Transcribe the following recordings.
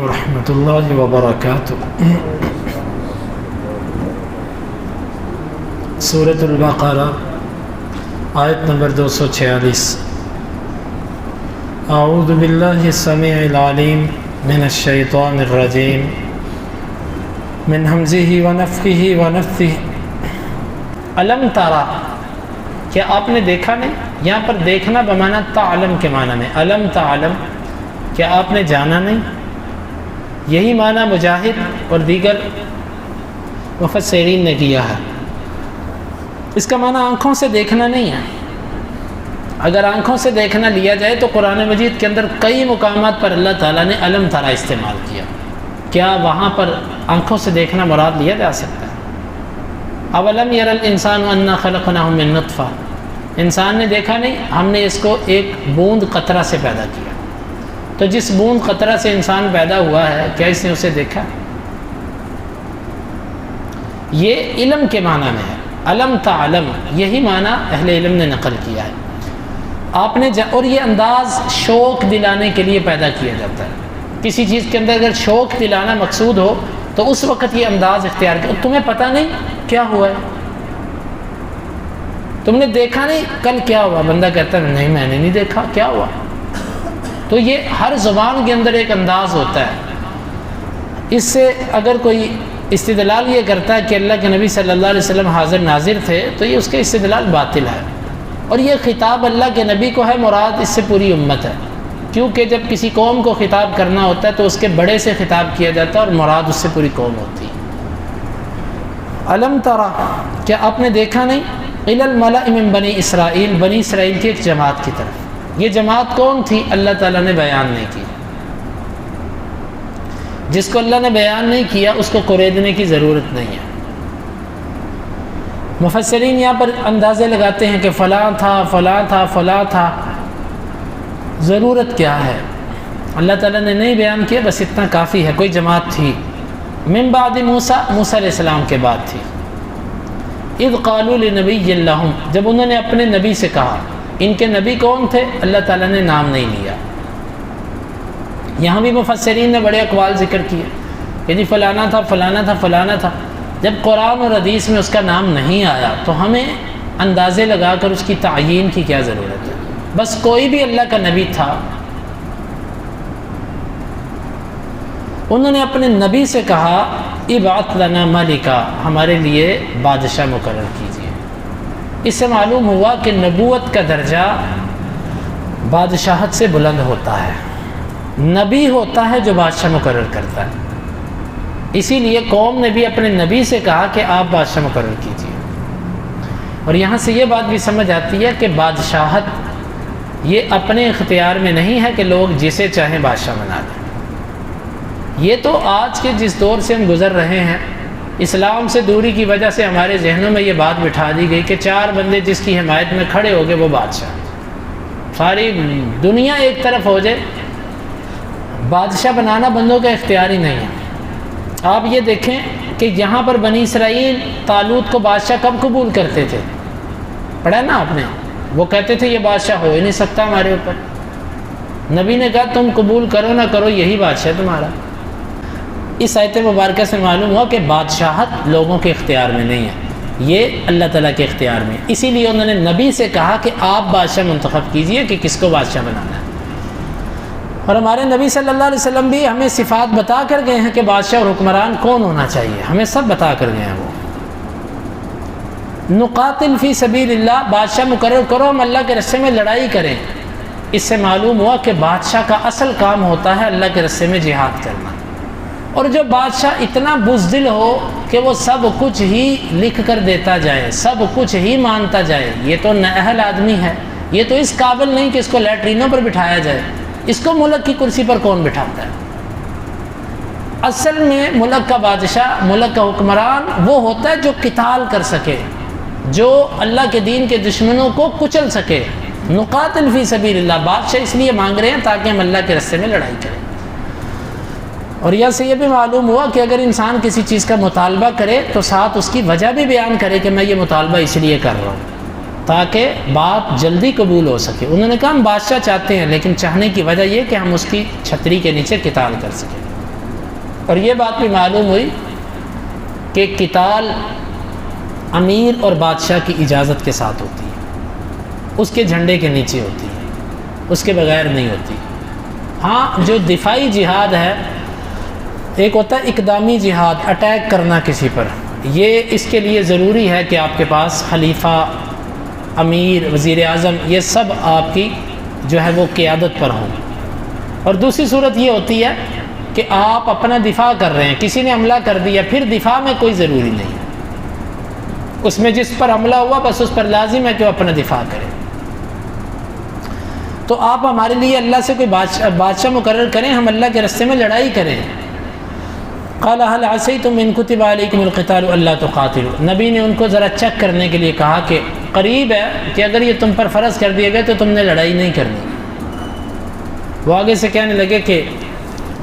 ورحمۃ اللہ وبرکاتہ۔ سورۃ البقرہ آیت نمبر 246۔ اعوذ باللہ السمیع العلیم من الشیطان الرجیم من ہمزہ ونفخہ ونفثہ۔ علم ترى، کیا آپ نے دیکھا نہیں؟ یہاں پر دیکھنا بمعنی تعلم کے معنی میں، علم تعلم، کیا آپ نے جانا نہیں؟ یہی معنی مجاہد اور دیگر مفسرین نے کیا ہے۔ اس کا معنی آنکھوں سے دیکھنا نہیں ہے۔ اگر آنکھوں سے دیکھنا لیا جائے تو قرآن مجید کے اندر کئی مقامات پر اللہ تعالیٰ نے علم ترى استعمال کیا۔ کیا وہاں پر آنکھوں سے دیکھنا مراد لیا جا سکتا ہے؟ اولم یر الانسان انا خلقناہ من نطفہ، انسان نے دیکھا نہیں ہم نے اس کو ایک بوند قطرہ سے پیدا کیا۔ تو جس بوند قطرہ سے انسان پیدا ہوا ہے، کیا اس نے اسے دیکھا؟ یہ علم کے معنی میں ہے، علم تعلم، یہی معنی اہل علم نے نقل کیا ہے۔ آپ نے اور یہ انداز شوق دلانے کے لیے پیدا کیا جاتا ہے۔ کسی چیز کے اندر اگر شوق دلانا مقصود ہو تو اس وقت یہ انداز اختیار کیا۔ تمہیں پتہ نہیں کیا ہوا ہے؟ تم نے دیکھا نہیں کل کیا ہوا؟ بندہ کہتا ہے نہیں میں نے نہیں دیکھا، کیا ہوا؟ تو یہ ہر زبان کے اندر ایک انداز ہوتا ہے۔ اس سے اگر کوئی استدلال یہ کرتا ہے کہ اللہ کے نبی صلی اللہ علیہ وسلم حاضر ناظر تھے تو یہ اس کے استدلال باطل ہے، اور یہ خطاب اللہ کے نبی کو ہے، مراد اس سے پوری امت ہے، کیونکہ جب کسی قوم کو خطاب کرنا ہوتا ہے تو اس کے بڑے سے خطاب کیا جاتا ہے اور مراد اس سے پوری قوم ہوتی ہے۔ علم ترى، کیا آپ نے دیکھا نہیں؟ الی الملأ من بنی اسرائیل، بنی اسرائیل کی ایک جماعت کی طرف۔ یہ جماعت کون تھی؟ اللہ تعالیٰ نے بیان نہیں کی۔ جس کو اللہ نے بیان نہیں کیا اس کو قریدنے کی ضرورت نہیں ہے۔ مفسرین یہاں پر اندازے لگاتے ہیں کہ فلاں تھا فلاں تھا فلاں تھا، ضرورت کیا ہے؟ اللہ تعالیٰ نے نہیں بیان کیا، بس اتنا کافی ہے۔ کوئی جماعت تھی من بعد موسیٰ علیہ السلام کے بعد تھی۔ اذ قالوا لنبی لہم، جب انہوں نے اپنے نبی سے کہا۔ ان کے نبی کون تھے؟ اللہ تعالیٰ نے نام نہیں لیا۔ یہاں بھی مفسرین نے بڑے اقوال ذکر کیے کہ جی فلانا تھا فلانا تھا فلانا تھا۔ جب قرآن اور حدیث میں اس کا نام نہیں آیا تو ہمیں اندازے لگا کر اس کی تعیین کی کیا ضرورت ہے؟ بس کوئی بھی اللہ کا نبی تھا۔ انہوں نے اپنے نبی سے کہا ابعث لنا ملکا، ہمارے لیے بادشاہ مقرر کیجیے۔ اس سے معلوم ہوا کہ نبوت کا درجہ بادشاہت سے بلند ہوتا ہے۔ نبی ہوتا ہے جو بادشاہ مقرر کرتا ہے۔ اسی لیے قوم نے بھی اپنے نبی سے کہا کہ آپ بادشاہ مقرر کیجیے۔ اور یہاں سے یہ بات بھی سمجھ آتی ہے کہ بادشاہت یہ اپنے اختیار میں نہیں ہے کہ لوگ جسے چاہیں بادشاہ بنا دیں۔ یہ تو آج کے جس دور سے ہم گزر رہے ہیں، اسلام سے دوری کی وجہ سے ہمارے ذہنوں میں یہ بات بٹھا دی گئی کہ چار بندے جس کی حمایت میں کھڑے ہو گئے وہ بادشاہ، ساری دنیا ایک طرف ہو جائے۔ بادشاہ بنانا بندوں کا اختیار ہی نہیں ہے۔ آپ یہ دیکھیں کہ یہاں پر بنی اسرائیل طالوت کو بادشاہ کب قبول کرتے تھے؟ پڑھا نا آپ نے، وہ کہتے تھے یہ بادشاہ ہو ہی نہیں سکتا ہمارے اوپر۔ نبی نے کہا تم قبول کرو نہ کرو یہی بادشاہ تمہارا۔ اس آیت مبارکہ سے معلوم ہوا کہ بادشاہت لوگوں کے اختیار میں نہیں ہے، یہ اللہ تعالیٰ کے اختیار میں۔ اسی لیے انہوں نے نبی سے کہا کہ آپ بادشاہ منتخب کیجئے کہ کس کو بادشاہ بنانا ہے۔ اور ہمارے نبی صلی اللہ علیہ وسلم بھی ہمیں صفات بتا کر گئے ہیں کہ بادشاہ اور حکمران کون ہونا چاہیے، ہمیں سب بتا کر گئے ہیں۔ وہ نقاتل فی سبیل اللہ، بادشاہ مقرر کرو ہم اللہ کے راستے میں لڑائی کریں۔ اس سے معلوم ہوا کہ بادشاہ کا اصل کام ہوتا ہے اللہ کے راستے میں جہاد کرنا۔ اور جو بادشاہ اتنا بزدل ہو کہ وہ سب کچھ ہی لکھ کر دیتا جائے، سب کچھ ہی مانتا جائے، یہ تو نااہل آدمی ہے، یہ تو اس قابل نہیں کہ اس کو لیٹرینوں پر بٹھایا جائے۔ اس کو ملک کی کرسی پر کون بٹھاتا ہے؟ اصل میں ملک کا بادشاہ، ملک کا حکمران وہ ہوتا ہے جو قتال کر سکے، جو اللہ کے دین کے دشمنوں کو کچل سکے۔ نقاتل فی سبیل اللہ، بادشاہ اس لیے مانگ رہے ہیں تاکہ ہم اللہ کے راستے میں لڑائی کریں۔ اور یہاں سے یہ بھی معلوم ہوا کہ اگر انسان کسی چیز کا مطالبہ کرے تو ساتھ اس کی وجہ بھی بیان کرے کہ میں یہ مطالبہ اس لیے کر رہا ہوں، تاکہ بات جلدی قبول ہو سکے۔ انہوں نے کہا ہم بادشاہ چاہتے ہیں، لیکن چاہنے کی وجہ یہ کہ ہم اس کی چھتری کے نیچے قتال کر سکیں۔ اور یہ بات بھی معلوم ہوئی کہ قتال امیر اور بادشاہ کی اجازت کے ساتھ ہوتی ہے، اس کے جھنڈے کے نیچے ہوتی ہے، اس کے بغیر نہیں ہوتی۔ ہاں جو دفاعی جہاد ہے، ایک ہوتا ہے اقدامی جہاد، اٹیک کرنا کسی پر، یہ اس کے لیے ضروری ہے کہ آپ کے پاس خلیفہ، امیر، وزیر اعظم، یہ سب آپ کی جو ہے وہ قیادت پر ہوں۔ اور دوسری صورت یہ ہوتی ہے کہ آپ اپنا دفاع کر رہے ہیں، کسی نے حملہ کر دیا، پھر دفاع میں کوئی ضروری نہیں ہے، اس میں جس پر حملہ ہوا بس اس پر لازم ہے کہ وہ اپنا دفاع کرے۔ تو آپ ہمارے لیے اللہ سے کوئی بادشاہ مقرر کریں، ہم اللہ کے راستے میں لڑائی کریں۔ قال هل عصيتم ان كتب عليكم القتال الا تقاتلوا، نبی نے ان کو ذرا چیک کرنے کے لیے کہا کہ قریب ہے کہ اگر یہ تم پر فرض کر دیے گئے تو تم نے لڑائی نہیں کرنی۔ وہ آگے سے کہنے لگے کہ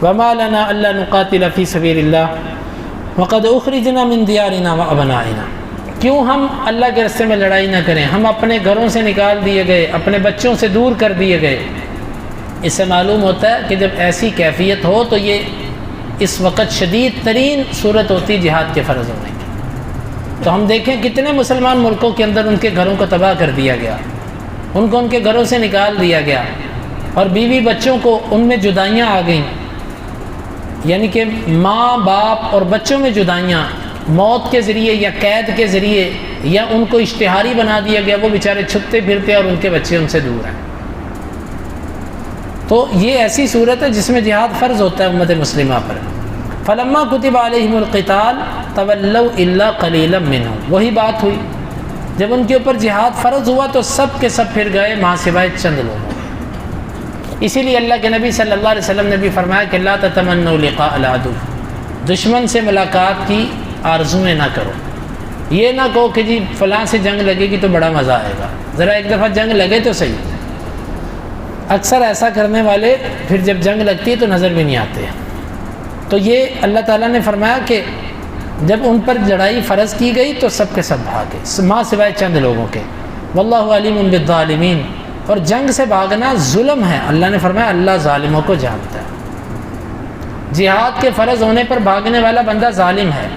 وما لنا الا نقاتل في سبيل الله وقد اخرجنا من ديارنا وابنائنا، کیوں ہم اللہ کے راستے میں لڑائی نہ کریں؟ ہم اپنے گھروں سے نکال دیے گئے، اپنے بچوں سے دور کر دیے گئے۔ اس سے معلوم ہوتا ہے کہ جب ایسی کیفیت ہو تو یہ اس وقت شدید ترین صورت ہوتی جہاد کے فرض ہونے کی۔ تو ہم دیکھیں کتنے مسلمان ملکوں کے اندر ان کے گھروں کو تباہ کر دیا گیا، ان کو ان کے گھروں سے نکال دیا گیا، اور بیوی بچوں کو ان میں جدائیاں آ گئیں، یعنی کہ ماں باپ اور بچوں میں جدائیاں موت کے ذریعے یا قید کے ذریعے، یا ان کو اشتہاری بنا دیا گیا، وہ بیچارے چھپتے پھرتے اور ان کے بچے ان سے دور ہیں۔ تو یہ ایسی صورت ہے جس میں جہاد فرض ہوتا ہے امت مسلمہ پر۔ فلما کتب علیہم القتال تولوا الا قلیلا منہم، وہی بات ہوئی، جب ان کے اوپر جہاد فرض ہوا تو سب کے سب پھر گئے ماں سوائے چند لوگوں۔ اسی لیے اللہ کے نبی صلی اللہ علیہ وسلم نے بھی فرمایا کہ لا تتمنوا لقاء العدو، دشمن سے ملاقات کی آرزویں نہ کرو، یہ نہ کہو کہ جی فلاں سے جنگ لگے گی تو بڑا مزہ آئے گا، ذرا ایک دفعہ جنگ لگے تو صحیح۔ اکثر ایسا کرنے والے پھر جب جنگ لگتی ہے تو نظر بھی نہیں آتے۔ تو یہ اللہ تعالیٰ نے فرمایا کہ جب ان پر لڑائی فرض کی گئی تو سب کے سب بھاگے ماں سوائے چند لوگوں کے۔ واللہ علیم بالظالمین، اور جنگ سے بھاگنا ظلم ہے، اللہ نے فرمایا اللہ ظالموں کو جانتا ہے۔ جہاد کے فرض ہونے پر بھاگنے والا بندہ ظالم ہے۔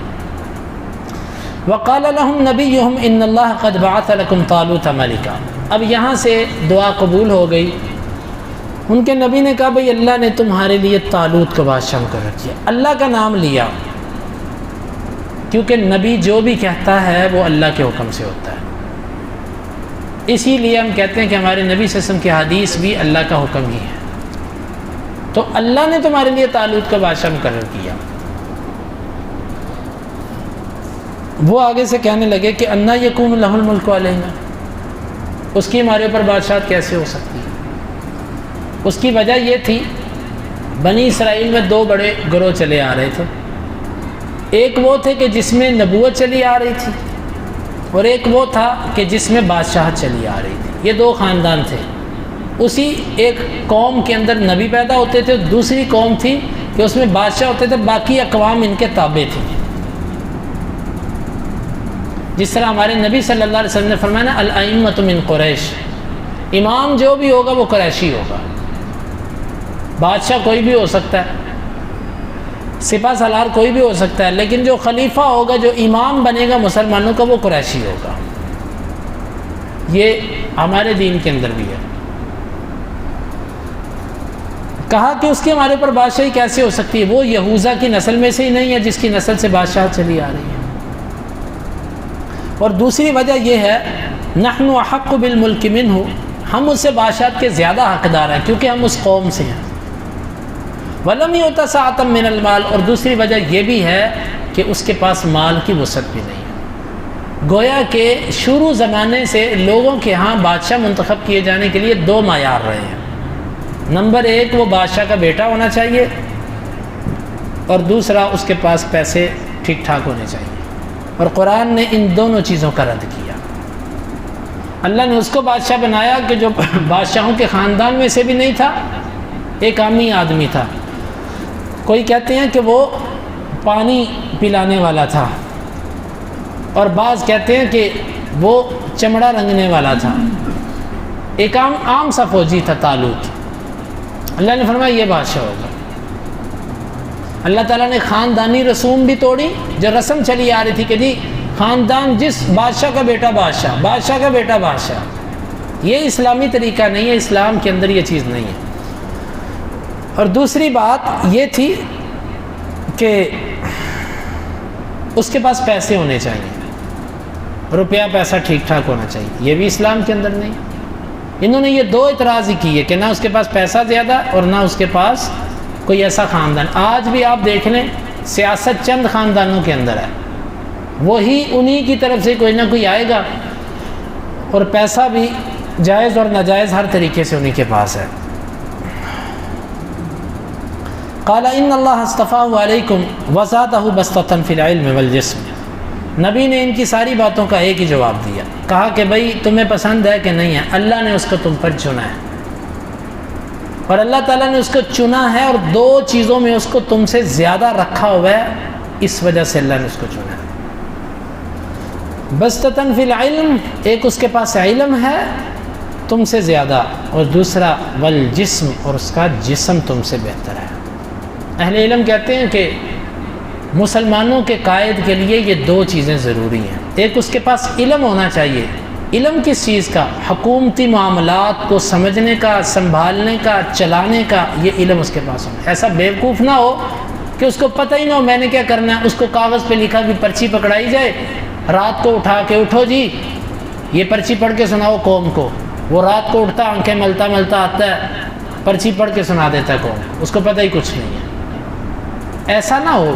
وقال لهم نبيهم ان اللہ قد بعث لكم طالوت ملکا، اب یہاں سے دعا قبول ہو گئی۔ ان کے نبی نے کہا بھئی اللہ نے تمہارے لیے طالوت کو بادشاہ مقرر کیا، اللہ کا نام لیا، کیونکہ نبی جو بھی کہتا ہے وہ اللہ کے حکم سے ہوتا ہے۔ اسی لیے ہم کہتے ہیں کہ ہمارے نبی صلی اللہ علیہ وسلم کی حدیث بھی اللہ کا حکم ہی ہے۔ تو اللہ نے تمہارے لیے طالوت کو بادشاہ مقرر کیا۔ وہ آگے سے کہنے لگے کہ انا یکون لہ الملک علینا، اس کی ہمارے اوپر بادشاہت کیسے ہو سکتی ہے؟ اس کی وجہ یہ تھی، بنی اسرائیل میں دو بڑے گروہ چلے آ رہے تھے، ایک وہ تھے کہ جس میں نبوت چلی آ رہی تھی، اور ایک وہ تھا کہ جس میں بادشاہت چلی آ رہی تھی۔ یہ دو خاندان تھے، اسی ایک قوم کے اندر نبی پیدا ہوتے تھے، دوسری قوم تھی کہ اس میں بادشاہ ہوتے تھے، باقی اقوام ان کے تابع تھی۔ جس طرح ہمارے نبی صلی اللہ علیہ وسلم نے فرمایا نا الائمۃ من قریش، امام جو بھی ہوگا وہ قریشی ہوگا۔ بادشاہ کوئی بھی ہو سکتا ہے، سپہ سالار کوئی بھی ہو سکتا ہے، لیکن جو خلیفہ ہوگا، جو امام بنے گا مسلمانوں کا، وہ قریشی ہوگا۔ یہ ہمارے دین کے اندر بھی ہے۔ کہا کہ اس کی ہمارے اوپر بادشاہی کیسے ہو سکتی ہے؟ وہ یہوذا کی نسل میں سے ہی نہیں ہے جس کی نسل سے بادشاہت چلی آ رہی ہے۔ اور دوسری وجہ یہ ہے نحن احق بالملک منہ، ہم اس سے بادشاہت کے زیادہ حقدار ہیں کیونکہ ہم اس قوم سے ہیں۔ ولم یؤت سعۃ من المال، اور دوسری وجہ یہ بھی ہے کہ اس کے پاس مال کی وسعت بھی نہیں ہے۔ گویا کہ شروع زمانے سے لوگوں کے ہاں بادشاہ منتخب کیے جانے کے لیے دو معیار رہے ہیں۔ نمبر ایک، وہ بادشاہ کا بیٹا ہونا چاہیے، اور دوسرا اس کے پاس پیسے ٹھیک ٹھاک ہونے چاہیے۔ اور قرآن نے ان دونوں چیزوں کا رد کیا۔ اللہ نے اس کو بادشاہ بنایا کہ جو بادشاہوں کے خاندان میں سے بھی نہیں تھا، ایک عامی آدمی تھا۔ کوئی کہتے ہیں کہ وہ پانی پلانے والا تھا، اور بعض کہتے ہیں کہ وہ چمڑا رنگنے والا تھا، ایک عام سا فوجی تھا طالوت۔ اللہ نے فرمایا یہ بادشاہ ہوگا۔ اللہ تعالیٰ نے خاندانی رسوم بھی توڑی، جو رسم چلی آ رہی تھی کہ جی خاندان جس بادشاہ کا بیٹا بادشاہ، بادشاہ کا بیٹا بادشاہ، یہ اسلامی طریقہ نہیں ہے، اسلام کے اندر یہ چیز نہیں ہے۔ اور دوسری بات یہ تھی کہ اس کے پاس پیسے ہونے چاہیے، روپیہ پیسہ ٹھیک ٹھاک ہونا چاہیے، یہ بھی اسلام کے اندر نہیں۔ انہوں نے یہ دو اعتراض ہی کیے کہ نہ اس کے پاس پیسہ زیادہ اور نہ اس کے پاس کوئی ایسا خاندان۔ آج بھی آپ دیکھ لیں سیاست چند خاندانوں کے اندر ہے، وہی انہی کی طرف سے کوئی نہ کوئی آئے گا، اور پیسہ بھی جائز اور ناجائز ہر طریقے سے انہی کے پاس ہے۔ قال ان اللہ اصطفاہ علیکم وزادہ بسطۃ فی العلم والجسم۔ نبی نے ان کی ساری باتوں کا ایک ہی جواب دیا، کہا کہ بھئی تمہیں پسند ہے کہ نہیں ہے، اللہ نے اس کو تم پر چنا ہے، اور اللہ تعالیٰ نے اس کو چنا ہے اور دو چیزوں میں اس کو تم سے زیادہ رکھا ہوا ہے، اس وجہ سے اللہ نے اس کو چنا ہے۔ بسطۃ فی العلم، ایک اس کے پاس علم ہے تم سے زیادہ، اور دوسرا والجسم، اور اس کا جسم تم سے بہتر ہے۔ اہل علم کہتے ہیں کہ مسلمانوں کے قائد کے لیے یہ دو چیزیں ضروری ہیں، ایک اس کے پاس علم ہونا چاہیے، علم کس چیز کا؟ حکومتی معاملات کو سمجھنے کا، سنبھالنے کا، چلانے کا، یہ علم اس کے پاس ہونا۔ ایسا بیوقوف نہ ہو کہ اس کو پتہ ہی نہ ہو میں نے کیا کرنا ہے، اس کو کاغذ پہ لکھا بھی پرچی پکڑائی جائے، رات کو اٹھا کے اٹھو جی یہ پرچی پڑھ کے سناؤ قوم کو، وہ رات کو اٹھتا آنکھیں ملتا ملتا آتا ہے، پرچی پڑھ کے سنا دیتا ہے قوم، اس کو پتہ ہی کچھ نہیں ہے۔ ایسا نہ ہو،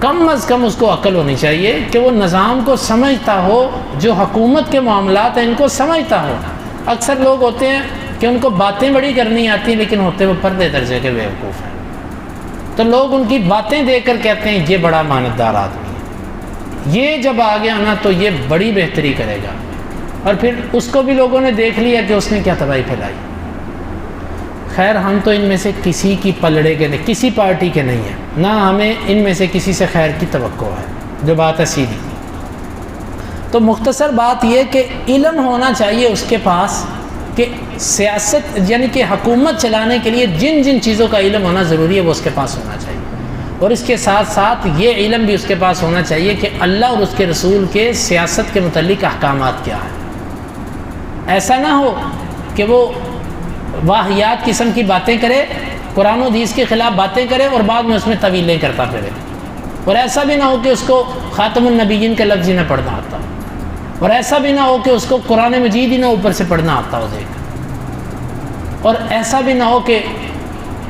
کم از کم اس کو عقل ہونی چاہیے کہ وہ نظام کو سمجھتا ہو، جو حکومت کے معاملات ہیں ان کو سمجھتا ہو۔ اکثر لوگ ہوتے ہیں کہ ان کو باتیں بڑی کرنی آتی ہیں لیکن ہوتے وہ پردے درجے کے بیوقوف ہیں، تو لوگ ان کی باتیں دیکھ کر کہتے ہیں یہ بڑا ماندار آدمی ہے، یہ جب آ گیا نا تو یہ بڑی بہتری کرے گا، اور پھر اس کو بھی لوگوں نے دیکھ لیا کہ اس نے کیا تباہی پھیلائی۔ خیر ہم تو ان میں سے کسی کی پلڑے کے نہیں، کسی پارٹی کے نہیں ہیں، نہ ہمیں ان میں سے کسی سے خیر کی توقع ہے، جو بات ہے سیدھی۔ تو مختصر بات یہ کہ علم ہونا چاہیے اس کے پاس کہ سیاست یعنی کہ حکومت چلانے کے لیے جن جن چیزوں کا علم ہونا ضروری ہے وہ اس کے پاس ہونا چاہیے، اور اس کے ساتھ ساتھ یہ علم بھی اس کے پاس ہونا چاہیے کہ اللہ اور اس کے رسول کے سیاست کے متعلق احکامات کیا ہیں۔ ایسا نہ ہو کہ وہ واہیات قسم کی باتیں کرے، قرآن و حدیث کے خلاف باتیں کرے اور بعد میں اس میں طویلیں کرتا پھرے، اور ایسا بھی نہ ہو کہ اس کو خاتم النبیین کا لفظ ہی نہ پڑھنا آتا، اور ایسا بھی نہ ہو کہ اس کو قرآن مجید ہی نہ اوپر سے پڑھنا آتا ہو دیکھ، اور ایسا بھی نہ ہو کہ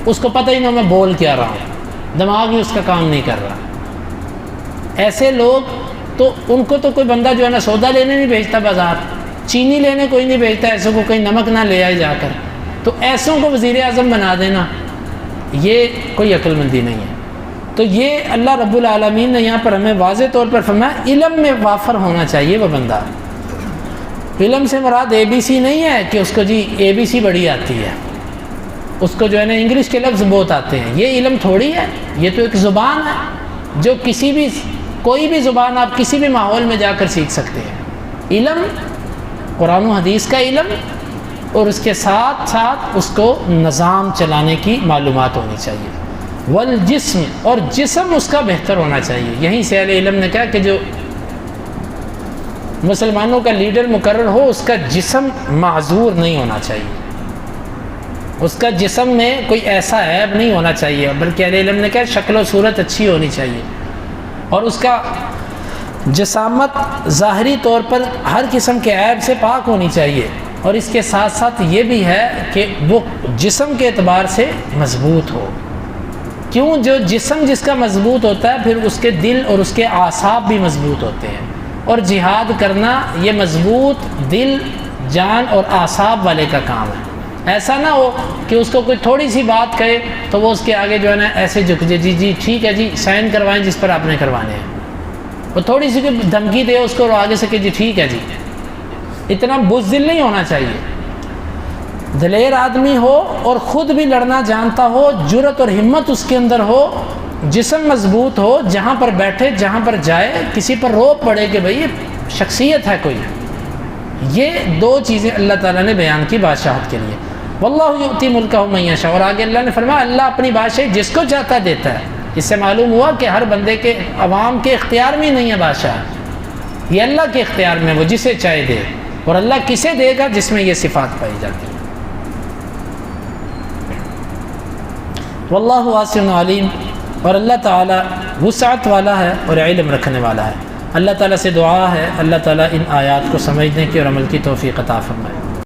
اس کو پتہ ہی نہ ہو میں بول کیا رہا ہوں، دماغ ہی اس کا کام نہیں کر رہا۔ ایسے لوگ تو ان کو تو کوئی بندہ جو ہے نا سودا لینے نہیں بھیجتا بازار، چینی لینے کوئی نہیں بھیجتا، ایسوں کو کہیں نمک نہ لے آئے جا کر، تو ایسوں کو وزیر اعظم بنا دینا یہ کوئی عقل مندی نہیں ہے۔ تو یہ اللہ رب العالمین نے یہاں پر ہمیں واضح طور پر فرمایا علم میں وافر ہونا چاہیے وہ بندہ۔ علم سے مراد اے بی سی نہیں ہے کہ اس کو جی اے بی سی بڑی آتی ہے، اس کو جو ہے نا انگلش کے لفظ بہت آتے ہیں، یہ علم تھوڑی ہے، یہ تو ایک زبان ہے جو کسی بھی کوئی بھی زبان آپ کسی بھی ماحول میں جا کر سیکھ سکتے ہیں۔ علم قرآن و حدیث کا علم، اور اس کے ساتھ ساتھ اس کو نظام چلانے کی معلومات ہونی چاہیے۔ والجسم، اور جسم اس کا بہتر ہونا چاہیے۔ یہیں سے اہل علم نے کہا کہ جو مسلمانوں کا لیڈر مقرر ہو اس کا جسم معذور نہیں ہونا چاہیے، اس کا جسم میں کوئی ایسا عیب نہیں ہونا چاہیے، بلکہ اہل علم نے کہا شکل و صورت اچھی ہونی چاہیے، اور اس کا جسامت ظاہری طور پر ہر قسم کے عیب سے پاک ہونی چاہیے، اور اس کے ساتھ ساتھ یہ بھی ہے کہ وہ جسم کے اعتبار سے مضبوط ہو۔ کیوں؟ جو جسم جس کا مضبوط ہوتا ہے پھر اس کے دل اور اس کے اعصاب بھی مضبوط ہوتے ہیں، اور جہاد کرنا یہ مضبوط دل، جان اور اعصاب والے کا کام ہے۔ ایسا نہ ہو کہ اس کو کوئی تھوڑی سی بات کہے تو وہ اس کے آگے جو ہے نا ایسے جھک جائے، جی جی ٹھیک ہے جی سائن کروائیں جس پر آپ نے کروانے ہیں، وہ تھوڑی سی کوئی دھمکی دے اس کو اور آگے سے کہ جی ٹھیک ہے جی، اتنا بزدل نہیں ہونا چاہیے۔ دلیر آدمی ہو اور خود بھی لڑنا جانتا ہو، جرأت اور ہمت اس کے اندر ہو، جسم مضبوط ہو، جہاں پر بیٹھے جہاں پر جائے کسی پر روب پڑے کہ بھئی یہ شخصیت ہے کوئی۔ یہ دو چیزیں اللہ تعالیٰ نے بیان کی بادشاہت کے لیے۔ واللہ یؤتی ملکہ من یشاء، اور آگے اللہ نے فرمایا اللہ اپنی بادشاہی جس کو چاہتا دیتا ہے۔ اس سے معلوم ہوا کہ ہر بندے کے عوام کے اختیار میں ہی نہیں ہے بادشاہ، یہ اللہ کے اختیار میں، وہ جسے چاہے دے، اور اللہ کسے دے گا جس میں یہ صفات پائی جاتی ہیں۔ واللہ واسع علیم، اور اللہ تعالیٰ وسعت والا ہے اور علم رکھنے والا ہے۔ اللہ تعالیٰ سے دعا ہے اللہ تعالیٰ ان آیات کو سمجھنے کی اور عمل کی توفیق عطا فرمائے۔